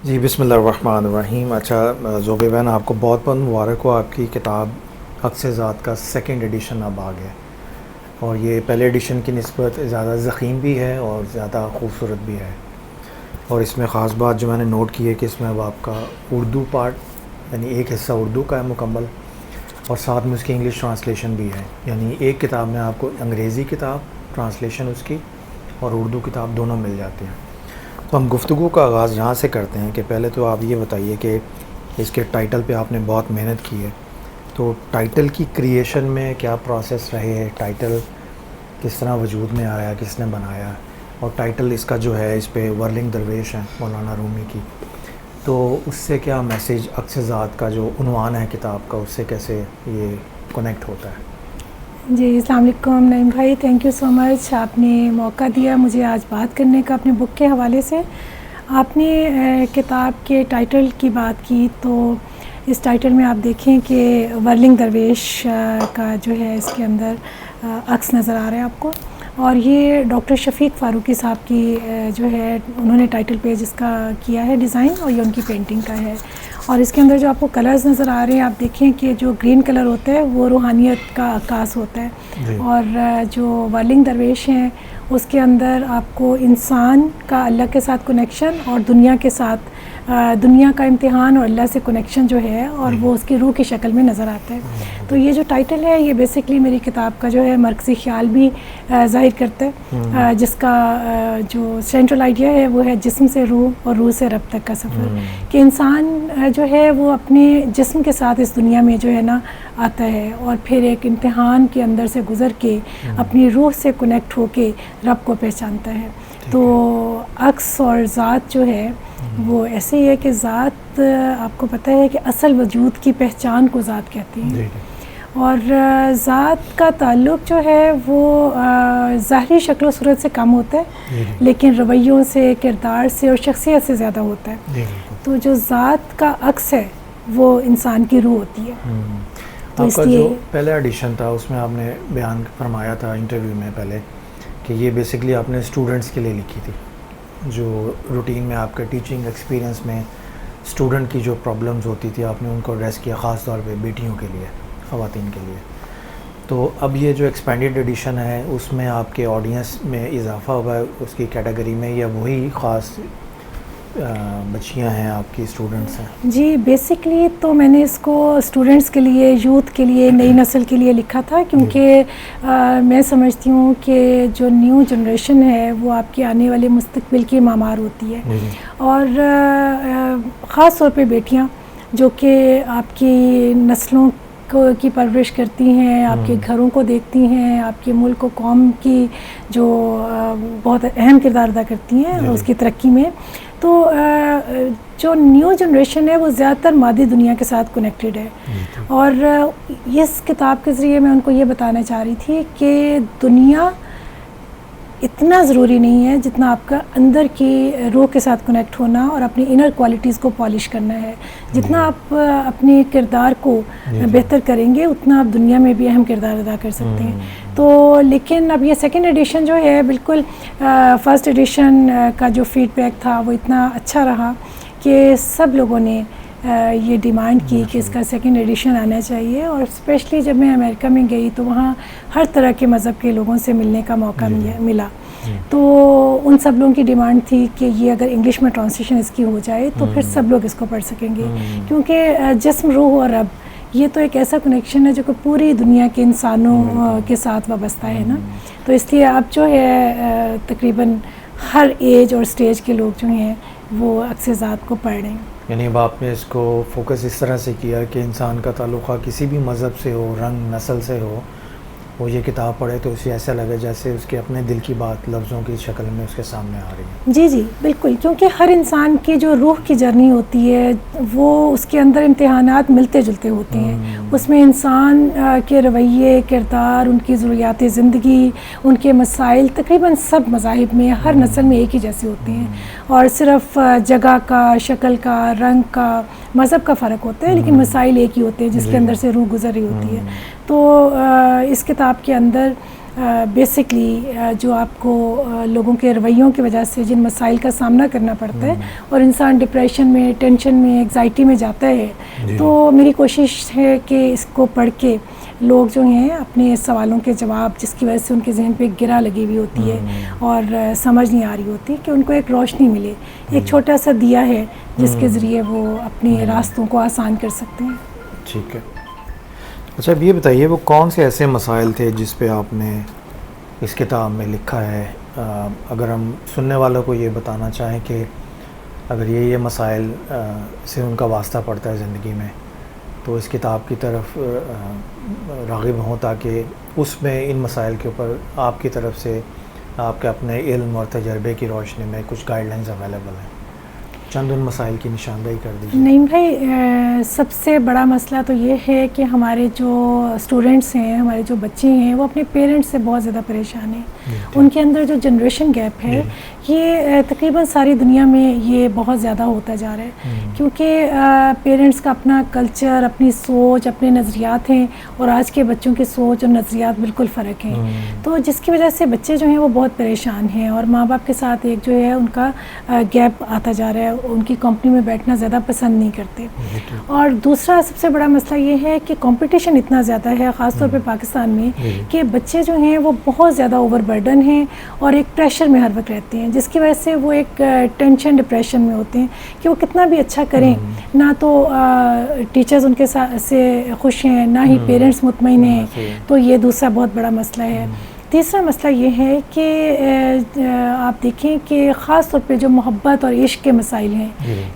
جی بسم اللہ الرحمن الرحیم. اچھا زوبی بہن، آپ کو بہت بہت مبارک ہو. آپ کی کتاب عکس ذات کا سیکنڈ ایڈیشن اب آ گیا، اور یہ پہلے ایڈیشن کی نسبت زیادہ ضخیم بھی ہے اور زیادہ خوبصورت بھی ہے. اور اس میں خاص بات جو میں نے نوٹ کی ہے کہ اس میں اب آپ کا اردو پارٹ، یعنی ایک حصہ اردو کا ہے مکمل، اور ساتھ میں اس کی انگلش ٹرانسلیشن بھی ہے. یعنی ایک کتاب میں آپ کو انگریزی کتاب ٹرانسلیشن اس کی اور اردو کتاب دونوں مل جاتی ہیں. تو ہم گفتگو کا آغاز یہاں سے کرتے ہیں کہ پہلے تو آپ یہ بتائیے کہ اس کے ٹائٹل پہ آپ نے بہت محنت کی ہے، تو ٹائٹل کی کریشن میں کیا پروسیس رہے ہے؟ ٹائٹل کس طرح وجود میں آیا، کس نے بنایا؟ اور ٹائٹل اس کا جو ہے، اس پہ ورلنگ درویش ہے مولانا رومی کی، تو اس سے کیا میسیج عکس ذات کا جو عنوان ہے کتاب کا، اس سے کیسے یہ کنیکٹ ہوتا ہے؟ جی السلام علیکم نعیم بھائی، تھینک یو سو مچ. آپ نے موقع دیا مجھے آج بات کرنے کا اپنے بک کے حوالے سے. آپ نے کتاب کے ٹائٹل کی بات کی، تو اس ٹائٹل میں آپ دیکھیں کہ ورلنگ درویش کا جو ہے اس کے اندر عکس نظر آ رہا ہے آپ کو، اور یہ ڈاکٹر شفیق فاروقی صاحب کی جو ہے انہوں نے ٹائٹل پیج اس کا کیا ہے ڈیزائن، اور یہ ان کی پینٹنگ کا ہے. اور اس کے اندر جو آپ کو کلرز نظر آ رہے ہیں، آپ دیکھیں کہ جو گرین کلر ہوتا ہے وہ روحانیت کا عکاس ہوتا ہے. جی. اور جو ورلنگ درویش ہیں اس کے اندر آپ کو انسان کا اللہ کے ساتھ کنیکشن، اور دنیا کے ساتھ دنیا کا امتحان اور اللہ سے کنیکشن جو ہے، اور وہ اس کی روح کی شکل میں نظر آتا ہے. تو یہ جو ٹائٹل ہے یہ بیسکلی میری کتاب کا جو ہے مرکزی خیال بھی ظاہر کرتا ہے، جس کا جو سینٹرل آئیڈیا ہے وہ ہے جسم سے روح اور روح سے رب تک کا سفر. کہ انسان جو ہے وہ اپنے جسم کے ساتھ اس دنیا میں جو ہے نا آتا ہے، اور پھر ایک امتحان کے اندر سے گزر کے اپنی روح سے کنیکٹ ہو کے رب کو پہچانتا ہے. تو عکس اور ذات جو ہے وہ ایسے ہی ہے کہ ذات، آپ کو پتہ ہے کہ اصل وجود کی پہچان کو ذات کہتے ہیں. اور ذات کا تعلق جو ہے وہ ظاہری شکل و صورت سے کم ہوتا ہے، لیکن رویوں سے، کردار سے اور شخصیت سے زیادہ ہوتا ہے. تو جو ذات کا عکس ہے وہ انسان کی روح ہوتی ہے. تو آپ کا جو پہلا ایڈیشن تھا اس میں آپ نے بیان فرمایا تھا انٹرویو میں پہلے کہ یہ بیسکلی آپ نے اسٹوڈنٹس کے لیے لکھی تھی، جو روٹین میں آپ کے ٹیچنگ ایکسپیرینس میں اسٹوڈنٹ کی جو پرابلمز ہوتی تھی آپ نے ان کو ایڈریس کیا، خاص طور پہ بیٹیوں کے لیے، خواتین کے لیے. تو اب یہ جو ایکسپینڈیڈ ایڈیشن ہے اس میں آپ کے آڈینس میں اضافہ ہوا ہے اس کی کیٹیگری میں، یا وہی خاص بچیاں ہیں آپ کی، اسٹوڈنٹس ہیں؟ جی بیسکلی تو میں نے اس کو اسٹوڈنٹس کے لیے، یوتھ کے لیے، نئی نسل کے لیے لکھا تھا، کیونکہ میں سمجھتی ہوں کہ جو نیو جنریشن ہے وہ آپ کے آنے والے مستقبل کی معمار ہوتی ہے. اور خاص طور پہ بیٹیاں جو کہ آپ کی نسلوں کی پرورش کرتی ہیں، آپ کے گھروں کو دیکھتی ہیں، آپ کے ملک و قوم کی جو بہت اہم کردار ادا کرتی ہیں اس کی ترقی میں. تو جو نیو جنریشن ہے وہ زیادہ تر مادی دنیا کے ساتھ کنیکٹڈ ہے. اور اس کتاب کے ذریعے میں ان کو یہ بتانا چاہ رہی تھی کہ دنیا اتنا ضروری نہیں ہے جتنا آپ کا اندر کی روح کے ساتھ کنیکٹ ہونا اور اپنی انر کوالٹیز کو پالش کرنا ہے. جتنا آپ اپنے کردار کو بہتر کریں گے اتنا آپ دنیا میں بھی اہم کردار ادا کر سکتے ہیں. تو لیکن اب یہ سیکنڈ ایڈیشن جو ہے، بالکل فرسٹ ایڈیشن کا جو فیڈ بیک تھا وہ اتنا اچھا رہا کہ سب لوگوں نے یہ ڈیمانڈ کی کہ اس کا سیکنڈ ایڈیشن آنا چاہیے. اور اسپیشلی جب میں امریکہ میں گئی تو وہاں ہر طرح کے مذہب کے لوگوں سے ملنے کا موقع ملا. تو ان سب لوگوں کی ڈیمانڈ تھی کہ یہ اگر انگلش میں ٹرانسلیشن اس کی ہو جائے تو پھر سب لوگ اس کو پڑھ سکیں گے، کیونکہ جسم، روح اور رب یہ تو ایک ایسا کنیکشن ہے جو کہ پوری دنیا کے انسانوں کے ساتھ وابستہ ہے نا. تو اس لیے اب جو ہے تقریباً ہر ایج اور سٹیج کے لوگ جو ہیں وہ عکس ذات کو پڑھ رہے ہیں. یعنی اب آپ نے اس کو فوکس اس طرح سے کیا کہ انسان کا تعلقہ کسی بھی مذہب سے ہو، رنگ نسل سے ہو، وہ یہ کتاب پڑھے تو اسے ایسا لگے جیسے اس کے اپنے دل کی بات لفظوں کی شکل میں اس کے سامنے آ رہی ہے. جی جی بالکل، کیونکہ ہر انسان کی جو روح کی جرنی ہوتی ہے وہ اس کے اندر امتحانات ملتے جلتے ہوتے ہیں. اس میں انسان کے رویے، کردار، ان کی ضروریات زندگی، ان کے مسائل تقریباً سب مذاہب میں ہر نسل میں ایک ہی جیسے ہوتے ہیں، اور صرف جگہ کا، شکل کا، رنگ کا، مذہب کا فرق ہوتا ہے، لیکن مسائل ایک ہی ہوتے ہیں جس کے اندر سے روح گزر رہی ہوتی ہے. تو اس کتاب کے اندر بیسکلی جو آپ کو لوگوں کے رویوں کی وجہ سے جن مسائل کا سامنا کرنا پڑتا ہے اور انسان ڈپریشن میں، ٹینشن میں، ایگزائٹی میں جاتا ہے، تو میری کوشش ہے کہ اس کو پڑھ کے لوگ جو ہیں اپنے سوالوں کے جواب، جس کی وجہ سے ان کے ذہن پہ ایک گرہ لگی ہوئی ہوتی ہے اور سمجھ نہیں آ رہی ہوتی، کہ ان کو ایک روشنی ملے، ایک چھوٹا سا دیا ہے جس کے ذریعے وہ اپنے راستوں کو آسان کر سکتے ہیں. ٹھیک ہے. اچھا اب یہ بتائیے وہ کون سے ایسے مسائل تھے جس پہ آپ نے اس کتاب میں لکھا ہے؟ اگر ہم سننے والوں کو یہ بتانا چاہیں کہ اگر یہ مسائل سے ان کا واسطہ پڑتا ہے زندگی میں تو اس کتاب کی طرف راغب ہوں، تاکہ اس میں ان مسائل کے اوپر آپ کی طرف سے آپ کے اپنے علم اور تجربے کی روشنی میں کچھ گائیڈ لائنز اویلیبل ہیں. چند ان مسائل کی نشاندہی کر دیجیے. نہیں بھائی، سب سے بڑا مسئلہ تو یہ ہے کہ ہمارے جو اسٹوڈنٹس ہیں، ہمارے جو بچے ہیں، وہ اپنے پیرنٹس سے بہت زیادہ پریشان ہیں. ان کے اندر جو جنریشن گیپ ہے یہ تقریباً ساری دنیا میں یہ بہت زیادہ ہوتا جا رہا ہے، کیونکہ پیرنٹس کا اپنا کلچر، اپنی سوچ، اپنے نظریات ہیں، اور آج کے بچوں کی سوچ اور نظریات بالکل فرق ہیں. تو جس کی وجہ سے بچے جو ہیں وہ بہت پریشان ہیں، اور ماں باپ کے ساتھ ایک جو ہے ان کا گیپ آتا جا رہا ہے، ان کی کمپنی میں بیٹھنا زیادہ پسند نہیں کرتے. اور دوسرا سب سے بڑا مسئلہ یہ ہے کہ کمپٹیشن اتنا زیادہ ہے، خاص طور پہ پاکستان میں، کہ بچے جو ہیں وہ بہت زیادہ اوور برڈن ہیں اور ایک پریشر میں ہر وقت رہتے ہیں، جس کی وجہ سے وہ ایک ٹینشن، ڈپریشن میں ہوتے ہیں کہ وہ کتنا بھی اچھا کریں، نہ تو ٹیچرز ان کے سے خوش ہیں، نہ ہی پیرنٹس مطمئن ہیں. تو یہ دوسرا بہت بڑا مسئلہ ہے. تیسرا مسئلہ یہ ہے کہ آپ دیکھیں کہ خاص طور پہ جو محبت اور عشق کے مسائل ہیں،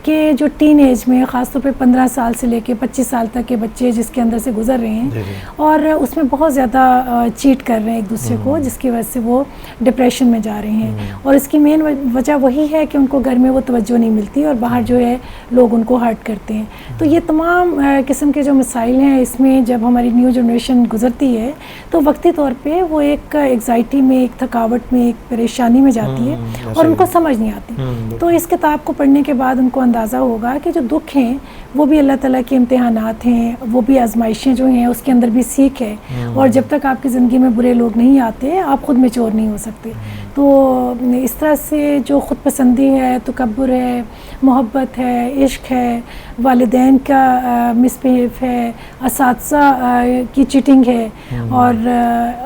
کہ جو ٹین ایج میں خاص طور پہ 15 سال سے لے کے 25 سال تک کے بچے جس کے اندر سے گزر رہے ہیں، اور اس میں بہت زیادہ چیٹ کر رہے ہیں ایک دوسرے کو، جس کی وجہ سے وہ ڈپریشن میں جا رہے ہیں. اور اس کی مین وجہ وہی ہے کہ ان کو گھر میں وہ توجہ نہیں ملتی اور باہر جو ہے لوگ ان کو ہرٹ کرتے ہیں. تو یہ تمام قسم کے جو مسائل ہیں، اس میں جب ہماری نیو جنریشن گزرتی ہے تو وقتی طور پہ وہ ایک ایگزائٹی میں، ایک تھکاوٹ میں، ایک پریشانی میں جاتی ہے اور ان کو سمجھ نہیں آتی. تو اس کتاب کو پڑھنے کے بعد ان کو اندازہ ہوگا کہ جو دکھ ہیں وہ بھی اللہ تعالیٰ کے امتحانات ہیں، وہ بھی آزمائشیں جو ہیں اس کے اندر بھی سیکھ ہے، اور جب تک آپ کی زندگی میں برے لوگ نہیں آتے آپ خود میچور نہیں ہو سکتے. تو اس طرح سے جو خود پسندی ہے، تکبر ہے، محبت ہے، عشق ہے، والدین کا مس بہیو ہے، اساتذہ کی چیٹنگ ہے، اور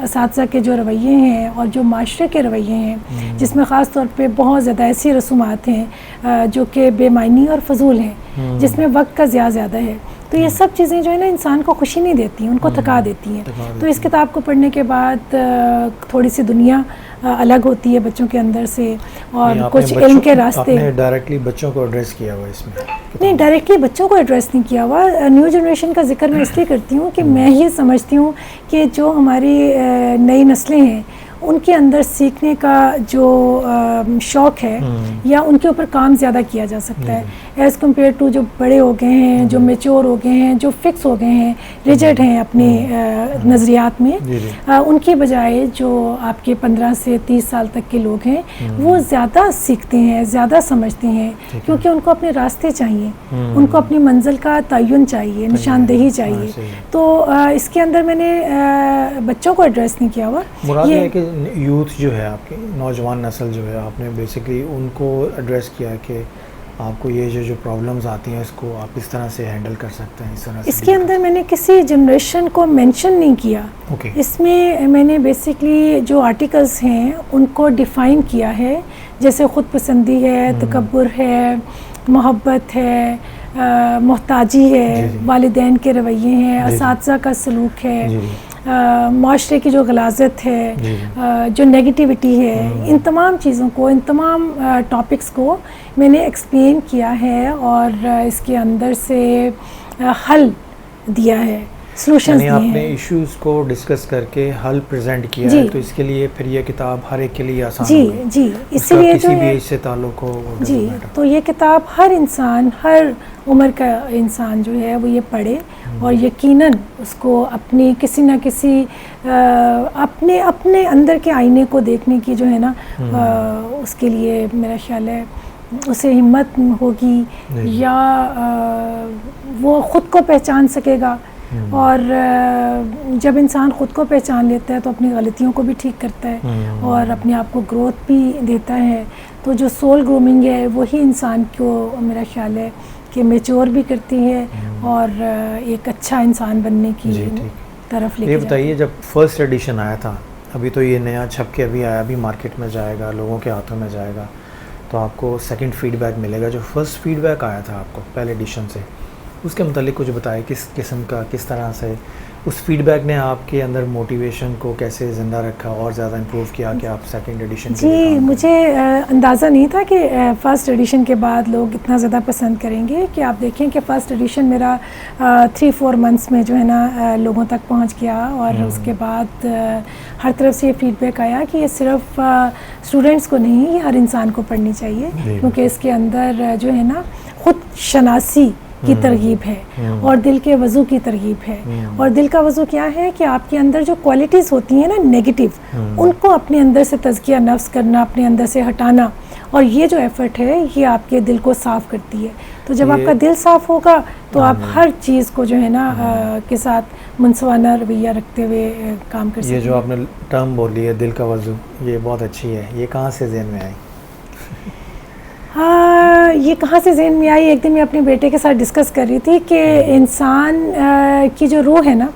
اساتذہ کے جو رویے ہیں اور جو معاشرے کے رویے ہیں، جس میں خاص طور پہ بہت زیادہ ایسی رسومات ہیں جو کہ بے معنی اور فضول ہیں، جس میں وقت کا ضیاع زیادہ ہے. تو یہ سب چیزیں جو ہے نا انسان کو خوشی نہیں دیتی ہیں، ان کو تھکا دیتی ہیں. تو اس کتاب کو پڑھنے کے بعد تھوڑی سی دنیا الگ ہوتی ہے بچوں کے اندر سے، اور کچھ علم کے راستے. آپ نے ڈائریکٹلی بچوں کو ایڈریس کیا ہوا اس میں؟ نہیں، ڈائریکٹلی بچوں کو ایڈریس نہیں کیا ہوا. نیو جنریشن کا ذکر میں اس لیے کرتی ہوں کہ میں یہ سمجھتی ہوں کہ جو ہماری نئی نسلیں ہیں ان کے اندر سیکھنے کا جو شوق ہے یا ان کے اوپر کام زیادہ کیا جا سکتا ہے ایز کمپیئر ٹو جو بڑے ہو گئے ہیں، جو میچور ہو گئے ہیں، جو فکس ہو گئے ہیں، ریجڈ ہیں اپنے نظریات میں. ان کی بجائے جو آپ کے 15 سے 30 سال تک کے لوگ ہیں وہ زیادہ سیکھتے ہیں، زیادہ سمجھتے ہیں، کیونکہ ان کو اپنے راستے چاہیے، ان کو اپنی منزل کا تعین چاہیے، نشاندہی چاہیے. تو اس کے اندر میں نے بچوں کو ایڈریس نہیں کیا ہوا. مراد یہ ہے کہ یوتھ جو ہے آپ کی نوجوان نسل جو ہے، آپ نے بیسکلی ان کو ایڈریس کیا کہ آپ کو یہ جو پرابلمز آتی ہیں اس کو آپ اس طرح سے ہینڈل کر سکتے ہیں، اس طرح سے. اس کے اندر میں نے کسی جنریشن کو مینشن نہیں کیا. اس میں نے بیسکلی جو آرٹیکلز ہیں ان کو ڈیفائن کیا ہے، جیسے خود پسندی ہے، تکبر ہے، محبت ہے، محتاجی ہے، والدین کے رویے ہیں، اساتذہ کا سلوک ہے، معاشرے کی جو غلاظت ہے، جو نیگیٹیوٹی ہے، ان تمام چیزوں کو، ان تمام ٹاپکس کو میں نے ایکسپلین کیا ہے اور اس کے اندر سے حل دیا ہے، سلوشنز دیے ہیں. آپ نے ایشوز کو ڈسکس کر کے حل پریزنٹ کیا ہے، تو اس کے لیے پھر یہ کتاب ہر ایک کے لیے آسان ہوگی. جی اسی لیے کسی بھی ایج سے تعلق ہو. جی تو یہ کتاب ہر انسان، ہر عمر کا انسان جو ہے وہ یہ پڑھے اور یقیناً اس کو اپنی کسی نہ کسی اپنے اندر کے آئینے کو دیکھنے کی جو ہے نا اس کے لیے میرا خیال ہے اسے ہمت ہوگی، یا وہ خود کو پہچان سکے گا اور جب انسان خود کو پہچان لیتا ہے تو اپنی غلطیوں کو بھی ٹھیک کرتا ہے اور اپنے آپ کو گروتھ بھی دیتا ہے. تو جو سول گرومنگ ہے وہی انسان کو میرا خیال ہے کہ میچور بھی کرتی ہے اور ایک اچھا انسان بننے کی طرف لے کے. یہ بتائیے جب فرسٹ ایڈیشن آیا تھا, ابھی تو یہ نیا چھپ کے ابھی آیا, ابھی مارکیٹ میں جائے گا, لوگوں کے ہاتھوں میں جائے گا, تو آپ کو سیکنڈ فیڈ بیک ملے گا. جو فرسٹ فیڈ بیک آیا تھا آپ کو پہلے ایڈیشن سے, اس کے متعلق کچھ بتائیں, کس قسم کا, کس طرح سے اس فیڈ بیک نے آپ کے اندر موٹیویشن کو کیسے زندہ رکھا اور زیادہ امپروو کیا کہ آپ سیکنڈ ایڈیشن کے لیے؟ جی مجھے اندازہ نہیں تھا کہ فرسٹ ایڈیشن کے بعد لوگ اتنا زیادہ پسند کریں گے. کہ آپ دیکھیں کہ فرسٹ ایڈیشن میرا 3-4 منتھس میں جو ہے نا لوگوں تک پہنچ گیا, اور اس کے بعد ہر طرف سے یہ فیڈ بیک آیا کہ یہ صرف اسٹوڈنٹس کو نہیں, یہ ہر انسان کو پڑھنی چاہیے, کیونکہ اس کے اندر جو ہے نا خود شناسی کی ترغیب ہے اور دل کے وضو کی ترغیب ہے. اور دل کا وضو کیا ہے کہ آپ کے اندر جو کوالٹیز ہوتی ہیں نا نیگیٹو, ان کو اپنے اندر سے تزکیہ نفس کرنا, اپنے اندر سے ہٹانا, اور یہ جو ایفرٹ ہے یہ آپ کے دل کو صاف کرتی ہے. تو جب آپ کا دل صاف ہوگا تو آپ ہر چیز کو جو ہے نا کے ساتھ منصفانہ رویہ رکھتے ہوئے کام کر سکتے ہیں. یہ جو آپ نے ٹرم بولی ہے دل کا وضو, یہ بہت اچھی ہے. یہ کہاں سے ذہن میں آئی؟ یہ کہاں سے ذہن میں آئی, ایک دن میں اپنے بیٹے کے ساتھ ڈسکس کر رہی تھی کہ انسان کی جو روح ہے نا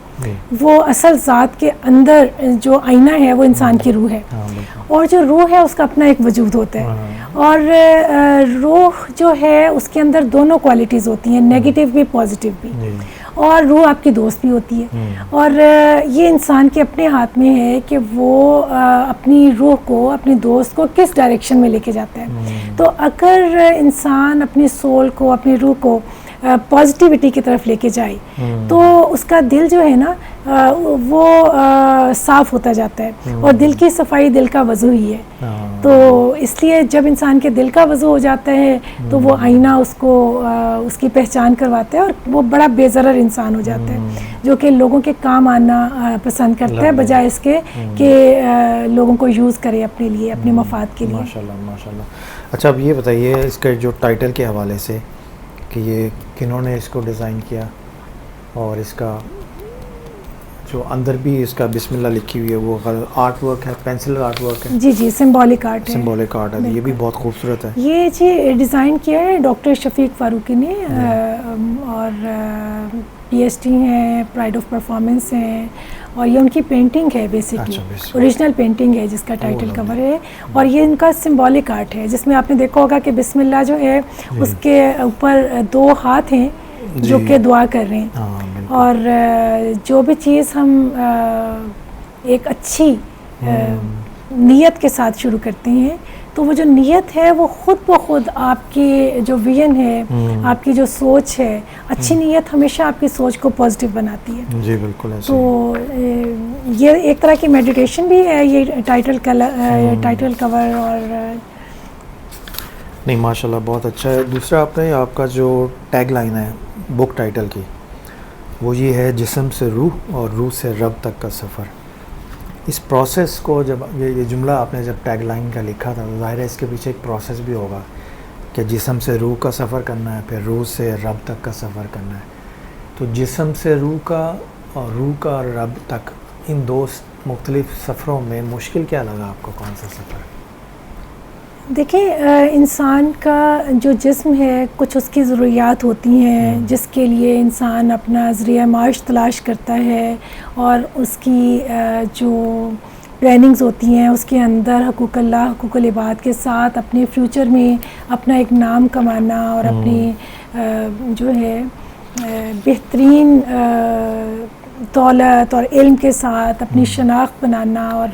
وہ اصل ذات کے اندر جو آئینہ ہے وہ انسان کی روح ہے, اور جو روح ہے اس کا اپنا ایک وجود ہوتا ہے, اور روح جو ہے اس کے اندر دونوں کوالٹیز ہوتی ہیں, نیگیٹو بھی پازیٹیو بھی, اور روح آپ کی دوست بھی ہوتی ہے. اور یہ انسان کے اپنے ہاتھ میں ہے کہ وہ اپنی روح کو, اپنے دوست کو کس ڈائریکشن میں لے کے جاتا ہے. تو اگر انسان اپنی سول کو, اپنی روح کو پازیٹیوٹی کی طرف لے کے جائے تو اس کا دل جو ہے نا وہ صاف ہوتا جاتا ہے, اور دل کی صفائی دل کا وضو ہی ہے. تو اس لیے جب انسان کے دل کا وضو ہو جاتا ہے تو وہ آئینہ اس کو اس کی پہچان کرواتا ہے, اور وہ بڑا بے ضرر انسان ہو جاتا ہے جو کہ لوگوں کے کام آنا پسند کرتا ہے, بجائے اس کے کہ لوگوں کو یوز کرے اپنے لیے, اپنے مفاد کے لیے. ماشاءاللہ ماشاءاللہ. اچھا اب یہ بتائیے اس کے جو ٹائٹل کے حوالے سے کہ یہ کنہوں نے اس کو ڈیزائن کیا, اور اس کا جو اندر بھی اس کا بسم اللہ لکھی ہوئی ہے وہ آرٹ ورک ہے, پینسل آرٹ ورک ہے؟ جی سمبولک آرٹ ہے. سمبولک آرٹ ہے, یہ بھی بہت خوبصورت ہے. یہ جی ڈیزائن کیا ہے ڈاکٹر شفیق فاروقی نے, اور PhD ہیں, پرائڈ آف پرفارمنس ہیں, اور یہ ان کی پینٹنگ ہے بیسکلی, اوریجنل پینٹنگ ہے جس کا ٹائٹل کور ہے. اور یہ ان کا سمبولک آرٹ ہے جس میں آپ نے دیکھا ہوگا کہ بسم اللہ جو ہے اس کے اوپر 2 ہاتھ ہیں جو کہ دعا کر رہے ہیں. اور جو بھی چیز ہم ایک اچھی نیت کے ساتھ شروع کرتے ہیں تو وہ جو نیت ہے وہ خود بخود آپ کی جو ویژن ہے, آپ کی جو سوچ ہے, اچھی نیت ہمیشہ آپ کی سوچ کو پازیٹیو بناتی ہے. جی بالکل ایسے. تو یہ ایک طرح کی میڈیٹیشن بھی ہے یہ ٹائٹل کور. اور نہیں ماشاءاللہ بہت اچھا ہے. دوسرا آپ کا جو ٹیگ لائن ہے بک ٹائٹل کی وہ یہ ہے جسم سے روح اور روح سے رب تک کا سفر. اس پروسیس کو جب یہ جملہ آپ نے جب ٹیگ لائن کا لکھا تھا تو ظاہر ہے اس کے پیچھے ایک پروسیس بھی ہوگا کہ جسم سے روح کا سفر کرنا ہے, پھر روح سے رب تک کا سفر کرنا ہے. تو جسم سے روح کا اور روح کا رب تک, ان 2 مختلف سفروں میں مشکل کیا لگا آپ کو, کون سا سفر؟ دیکھیں انسان کا جو جسم ہے کچھ اس کی ضروریات ہوتی ہیں جس کے لیے انسان اپنا ذریعہ معاش تلاش کرتا ہے, اور اس کی جو پلاننگز ہوتی ہیں اس کے اندر حقوق اللہ, حقوق العباد کے ساتھ اپنے فیوچر میں اپنا ایک نام کمانا اور اپنی جو ہے بہترین دولت اور علم کے ساتھ اپنی شناخت بنانا اور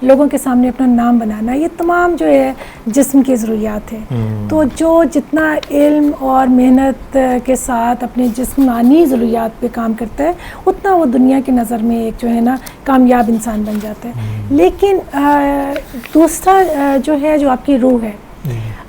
لوگوں کے سامنے اپنا نام بنانا, یہ تمام جو ہے جسم کی ضروریات ہیں. تو جو جتنا علم اور محنت کے ساتھ اپنے جسمانی ضروریات پہ کام کرتا ہے اتنا وہ دنیا کی نظر میں ایک جو ہے نا کامیاب انسان بن جاتا ہے. لیکن دوسرا جو ہے جو آپ کی روح ہے,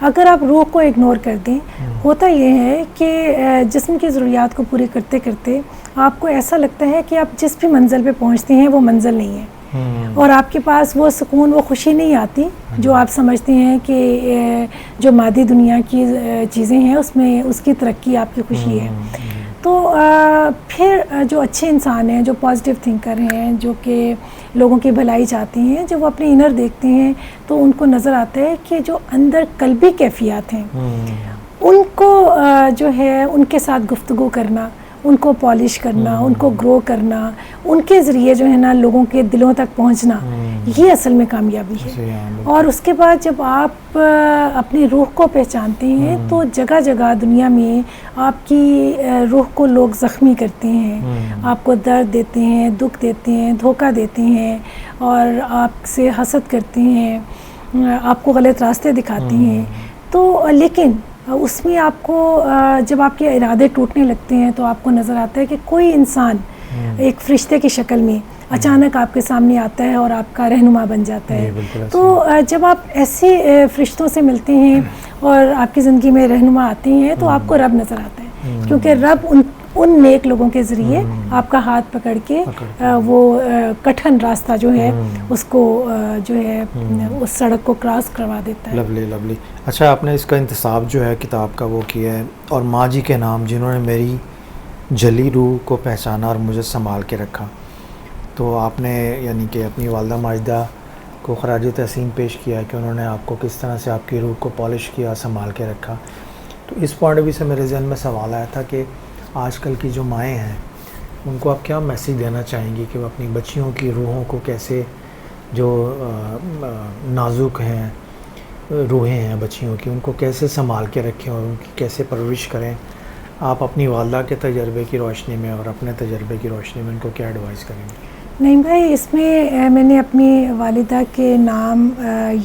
اگر آپ روح کو اگنور کر دیں, ہوتا یہ ہے کہ جسم کی ضروریات کو پوری کرتے کرتے آپ کو ایسا لگتا ہے کہ آپ جس بھی منزل پہ پہنچتے ہیں وہ منزل نہیں ہے, اور آپ کے پاس وہ سکون, وہ خوشی نہیں آتی جو آپ سمجھتے ہیں کہ جو مادی دنیا کی چیزیں ہیں اس میں اس کی ترقی آپ کی خوشی ہے. تو پھر جو اچھے انسان ہیں، جو پازیٹیو تھنکر ہیں، جو کہ لوگوں کی بھلائی چاہتے ہیں، جب وہ اپنے انر دیکھتے ہیں تو ان کو نظر آتا ہے کہ جو اندر قلبی کیفیات ہیں ان کو جو ہے ان کے ساتھ گفتگو کرنا، ان کو پالش کرنا، ان کو گرو کرنا، ان کے ذریعے جو ہے نا لوگوں کے دلوں تک پہنچنا، یہ اصل میں کامیابی ہے۔ اور اس کے بعد جب آپ اپنی روح کو پہچانتے ہیں تو جگہ جگہ دنیا میں آپ کی روح کو لوگ زخمی کرتے ہیں، آپ کو درد دیتے ہیں، دکھ دیتے ہیں، دھوکہ دیتے ہیں، اور آپ سے حسد کرتے ہیں، آپ کو غلط راستے دکھاتے ہیں۔ تو لیکن اس میں آپ کو جب آپ کے ارادے ٹوٹنے لگتے ہیں تو آپ کو نظر آتا ہے کہ کوئی انسان ایک فرشتے کی شکل میں اچانک آپ کے سامنے آتا ہے اور آپ کا رہنما بن جاتا ہے۔ تو جب آپ ایسے فرشتوں سے ملتے ہیں اور آپ کی زندگی میں رہنما آتے ہیں تو آپ کو رب نظر آتا ہے، کیونکہ رب ان نیک لوگوں کے ذریعے آپ کا ہاتھ پکڑ کے وہ کٹھن راستہ جو ہے اس کو جو ہے اس سڑک کو کراس کروا دیتا ہے۔ لولی۔ اچھا، آپ نے اس کا انتصاب جو ہے کتاب کا وہ کیا ہے، اور ماں جی کے نام جنہوں نے میری جلی روح کو پہچانا اور مجھے سنبھال کے رکھا، تو آپ نے یعنی کہ اپنی والدہ ماجدہ کو خراج تحسین پیش کیا کہ انہوں نے آپ کو کس طرح سے آپ کی روح کو پالش کیا، سنبھال کے رکھا۔ تو اس پوائنٹ آف ویو سے میرے ذہن میں سوال آیا تھا کہ آج کل کی جو مائیں ہیں ان کو آپ کیا میسیج دینا چاہیں گی کہ وہ اپنی بچیوں کی روحوں کو کیسے، جو نازک ہیں روحیں ہیں بچیوں کی، ان کو کیسے سنبھال کے رکھیں اور ان کی کیسے پرورش کریں؟ آپ اپنی والدہ کے تجربے کی روشنی میں اور اپنے تجربے کی روشنی میں ان کو کیا ایڈوائز کریں گے؟ نہیں بھائی، اس میں میں نے اپنی والدہ کے نام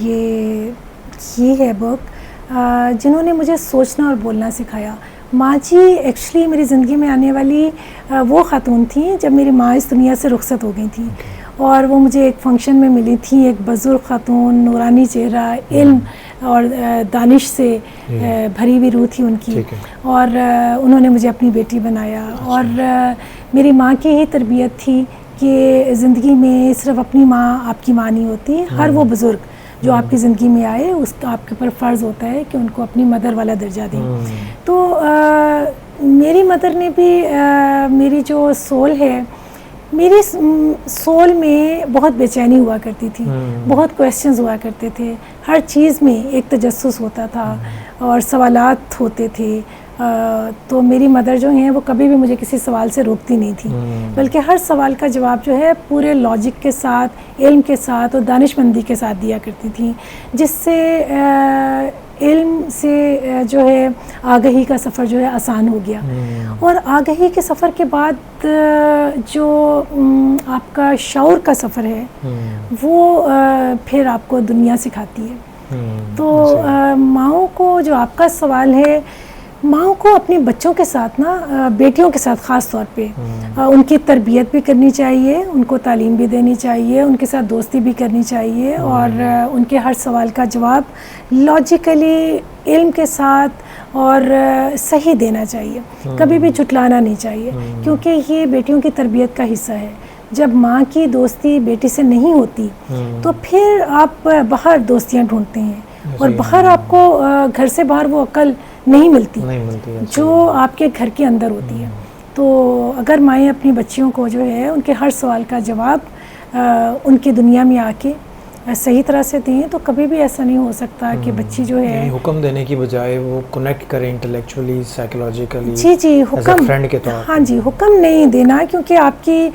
یہ کی ہے بک، جنہوں نے مجھے سوچنا اور بولنا سکھایا۔ ماں جی ایکچولی میری زندگی میں آنے والی وہ خاتون تھیں جب میری ماں اس دنیا سے رخصت ہو گئی تھیں، اور وہ مجھے ایک فنکشن میں ملی تھیں، ایک بزرگ خاتون، نورانی چہرہ، علم اور دانش سے بھری ہوئی روح تھی ان کی، اور انہوں نے مجھے اپنی بیٹی بنایا۔ اور میری ماں کی ہی تربیت تھی کہ زندگی میں صرف اپنی ماں آپ کی ماں نہیں ہوتی، ہر وہ بزرگ جو آپ کی زندگی میں آئے اس کا آپ کے اوپر فرض ہوتا ہے کہ ان کو اپنی مدر والا درجہ دیں۔ تو میری مدر نے بھی میری جو سول ہے، میری سول میں بہت بے چینی ہوا کرتی تھی، بہت کویسچنز ہوا کرتے تھے، ہر چیز میں ایک تجسس ہوتا تھا اور سوالات ہوتے تھے۔ تو میری مدر جو ہیں وہ کبھی بھی مجھے کسی سوال سے روکتی نہیں تھی، بلکہ ہر سوال کا جواب جو ہے پورے لاجک کے ساتھ، علم کے ساتھ اور دانش مندی کے ساتھ دیا کرتی تھیں، جس سے علم سے جو ہے آگہی کا سفر جو ہے آسان ہو گیا۔ اور آگہی کے سفر کے بعد جو آپ کا شعور کا سفر ہے وہ پھر آپ کو دنیا سکھاتی ہے۔ تو ماؤں کو، جو آپ کا سوال ہے، ماؤں کو اپنے بچوں کے ساتھ نا، بیٹیوں کے ساتھ خاص طور پہ ان کی تربیت بھی کرنی چاہیے، ان کو تعلیم بھی دینی چاہیے، ان کے ساتھ دوستی بھی کرنی چاہیے، اور ان کے ہر سوال کا جواب لاجیکلی علم کے ساتھ اور صحیح دینا چاہیے، کبھی بھی جھٹلانا نہیں چاہیے، کیونکہ یہ بیٹیوں کی تربیت کا حصہ ہے۔ جب ماں کی دوستی بیٹی سے نہیں ہوتی تو پھر آپ باہر دوستیاں ڈھونڈتے ہیں، اور باہر آپ کو گھر سے باہر وہ عقل نہیں ملتی جو آپ کے گھر کے اندر ہوتی ہے۔ تو اگر مائیں اپنی بچیوں کو جو ہے ان کے ہر سوال کا جواب ان کی دنیا میں آ کے صحیح طرح سے دیں تو کبھی بھی ایسا نہیں ہو سکتا کہ بچی جو ہے حکم دینے کی بجائے وہ کنیکٹ کریں انٹلیکچولی، سائیکولوجیکلی، جی حکم، فرینڈ کے طور ہاں جی، حکم نہیں دینا، کیونکہ آپ کی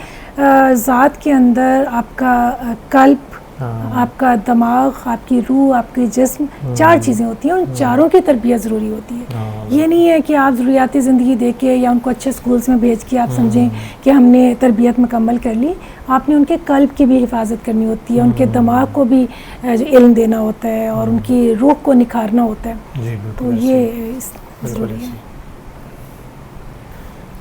ذات کے اندر آپ کا قلب، آپ کا دماغ، آپ کی روح، آپ کی جسم، چار چیزیں ہوتی ہیں، ان چاروں کی تربیت ضروری ہوتی ہے۔ یہ نہیں ہے کہ آپ ضروریاتی زندگی دے کے یا ان کو اچھے سکولز میں بھیج کے آپ سمجھیں کہ ہم نے تربیت مکمل کر لی۔ آپ نے ان کے قلب کی بھی حفاظت کرنی ہوتی ہے، ان کے دماغ کو بھی علم دینا ہوتا ہے، اور ان کی روح کو نکھارنا ہوتا ہے، تو یہ ضروری ہے۔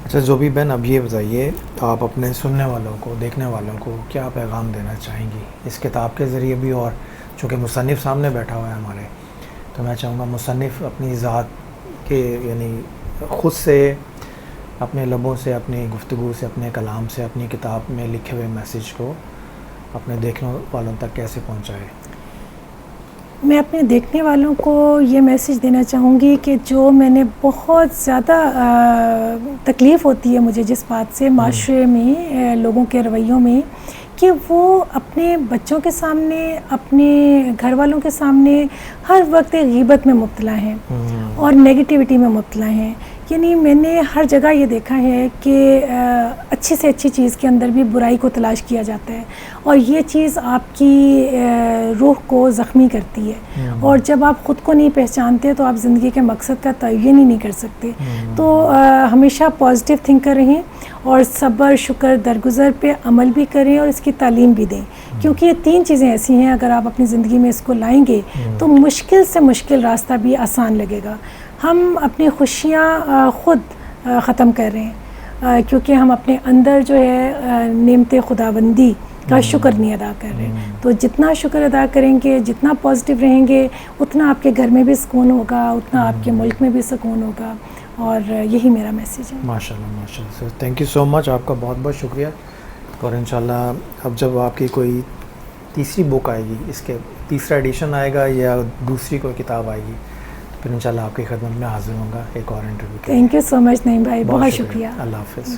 اچھا زوبی بہن، اب یہ بتائیے، آپ اپنے سننے والوں کو، دیکھنے والوں کو کیا پیغام دینا چاہیں گی اس کتاب کے ذریعے بھی؟ اور چونکہ مصنف سامنے بیٹھا ہوا ہے ہمارے، تو میں چاہوں گا مصنف اپنی ذات کے، یعنی خود سے، اپنے لبوں سے، اپنی گفتگو سے، اپنے کلام سے، اپنی کتاب میں لکھے ہوئے میسیج کو اپنے دیکھنے والوں تک کیسے پہنچائے؟ میں اپنے دیکھنے والوں کو یہ میسیج دینا چاہوں گی کہ جو میں نے بہت زیادہ تکلیف ہوتی ہے مجھے جس بات سے معاشرے میں لوگوں کے رویوں میں، کہ وہ اپنے بچوں کے سامنے، اپنے گھر والوں کے سامنے ہر وقت غیبت میں مبتلا ہیں اور نیگیٹیوٹی میں مبتلا ہیں. یعنی میں نے ہر جگہ یہ دیکھا ہے کہ اچھی سے اچھی چیز کے اندر بھی برائی کو تلاش کیا جاتا ہے، اور یہ چیز آپ کی روح کو زخمی کرتی ہے، اور جب آپ خود کو نہیں پہچانتے تو آپ زندگی کے مقصد کا تعین ہی نہیں کر سکتے. تو ہمیشہ پازیٹیو تھنکر رہیں اور صبر، شکر، درگزر پہ عمل بھی کریں اور اس کی تعلیم بھی دیں، کیونکہ یہ 3 چیزیں ایسی ہیں اگر آپ اپنی زندگی میں اس کو لائیں گے تو مشکل سے مشکل راستہ بھی آسان لگے گا. ہم اپنی خوشیاں خود ختم کر رہے ہیں کیونکہ ہم اپنے اندر جو ہے نعمت خداوندی کا شکر نہیں ادا کر رہے. تو جتنا شکر ادا کریں گے، جتنا پازیٹیو رہیں گے، اتنا آپ کے گھر میں بھی سکون ہوگا، اتنا آپ کے ملک میں بھی سکون ہوگا، اور یہی میرا میسیج ہے. ماشاءاللہ ماشاءاللہ سر، تھینک یو سو مچ، آپ کا بہت بہت شکریہ. اور انشاءاللہ اب جب آپ کی کوئی تیسری بک آئے گی، اس کے تیسرا ایڈیشن آئے گا یا دوسری کوئی کتاب آئے گی، پھر انشاءاللہ آپ کی خدمت میں حاضر ہوں گا ایک اور انٹرویو کے لیے. تھینک یو سو مچ نعیم بھائی، بہت شکریہ. اللہ حافظ.